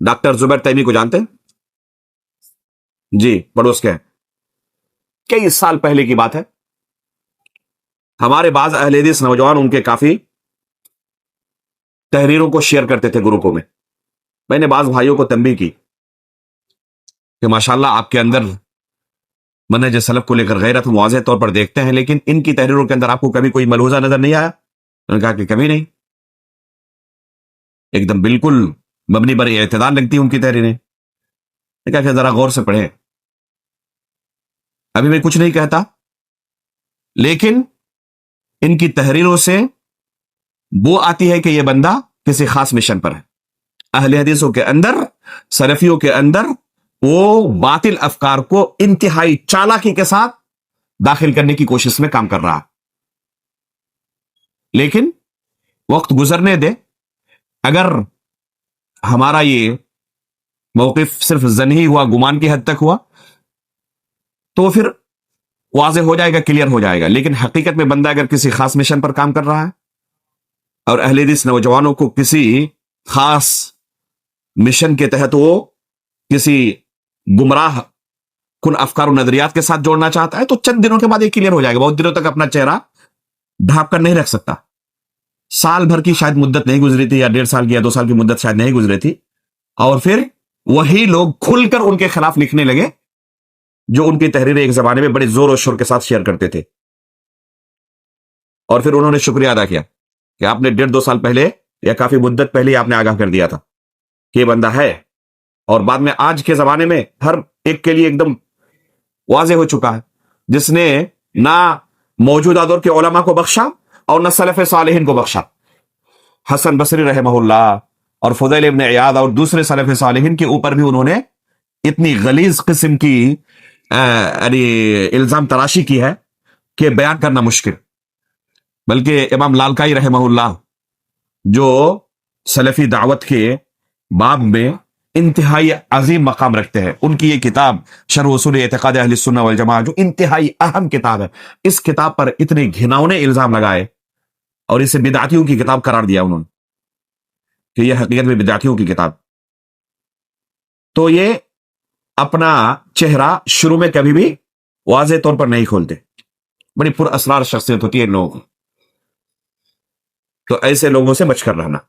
Doctor Zubair तैमी को जानते हैं? जी, पड़ोस के हैं। कई साल पहले की बात है, हमारे बाज अहले हदीस नौजवान उनके काफी तहरीरों को शेयर करते थे ग्रुपों में। मैंने बाज भाइयों को तंबीह की कि माशाल्लाह आपके अंदर मनहज सलफ को लेकर गैरत हम वाज़ेह तौर पर देखते हैं, लेकिन इनकी तहरीरों के अंदर आपको कभी कोई मलहूजा नजर नहीं आया? उन्होंने कहा कि कभी नहीं, एकदम बिल्कुल मबनी बर एतदाल लगती उनकी तहरीरें। कहा कि जरा गौर से पढ़े। अभी मैं कुछ नहीं कहता, लेकिन इनकी तहरीरों से वो आती है कि यह बंदा किसी खास मिशन पर है। अहले हदीसों के अंदर, सलफियों के अंदर वो बातिल अफकार को इंतहाई चालाकी के साथ दाखिल करने की कोशिश में काम कर रहा है। लेकिन वक्त गुजरने दे, अगर हमारा ये मौकिफ सिर्फ ज़न्नी हुआ, गुमान की हद तक हुआ, तो फिर वाज़ेह हो जाएगा, क्लियर हो जाएगा। लेकिन हकीकत में बंदा अगर किसी खास मिशन पर काम कर रहा है और अहले हदीस नौजवानों को किसी खास मिशन के तहत वो किसी गुमराह कुन अफकार और नजरियात के साथ जोड़ना चाहता है, तो चंद दिनों के बाद ये क्लियर हो जाएगा। बहुत दिनों तक अपना चेहरा ढांप कर नहीं रख सकता। साल भर की शायद मुद्दत नहीं गुजरी थी, या 1.5 साल की या 2 साल की मुद्दत शायद नहीं गुजरी थी, और फिर वही लोग खुलकर उनके खिलाफ लिखने लगे जो उनकी तहरीरें एक जमाने में बड़े जोर और शोर के साथ शेयर करते थे। और फिर उन्होंने शुक्रिया अदा किया कि आपने 1.5-2 साल पहले या काफी मुद्दत पहले आपने आगाह कर दिया था कि ये बंदा है। और बाद में आज के जमाने में हर एक के लिए एकदम वाज़ेह हो चुका है, जिसने ना मौजूदा दौर के उलमा को बख्शा और ना सलफ सालिहीन को बख्शा। हसन बसरी रहमहुल्लाह और फुदैल इब्न इयाद और दूसरे सलफ सालिहीन के ऊपर भी उन्होंने इतनी गलीज किस्म की इल्जाम तराशी की है कि बयान करना मुश्किल। बल्कि इमाम लालकाई रहमहुल्लाह, जो सलफी दावत के बाब में इंतहाई अजीम मकाम रखते हैं, उनकी ये किताब शरह उसूल एतिकाद अहले सुन्नह वल जमाअह जो इंतहाई अहम किताब है, इस किताब पर इतने घिनौने इल्जाम लगाए और इसे बिदअतियों की किताब करार दिया उन्होंने कि यह हकीकत में बिदअतियों की किताब। तो ये अपना चेहरा शुरू में कभी भी वाज़ेह तौर पर नहीं खोलते। बड़ी पुरअसरार शख्सियत होती है इन लोगों की, तो ऐसे लोगों से बचकर रहना।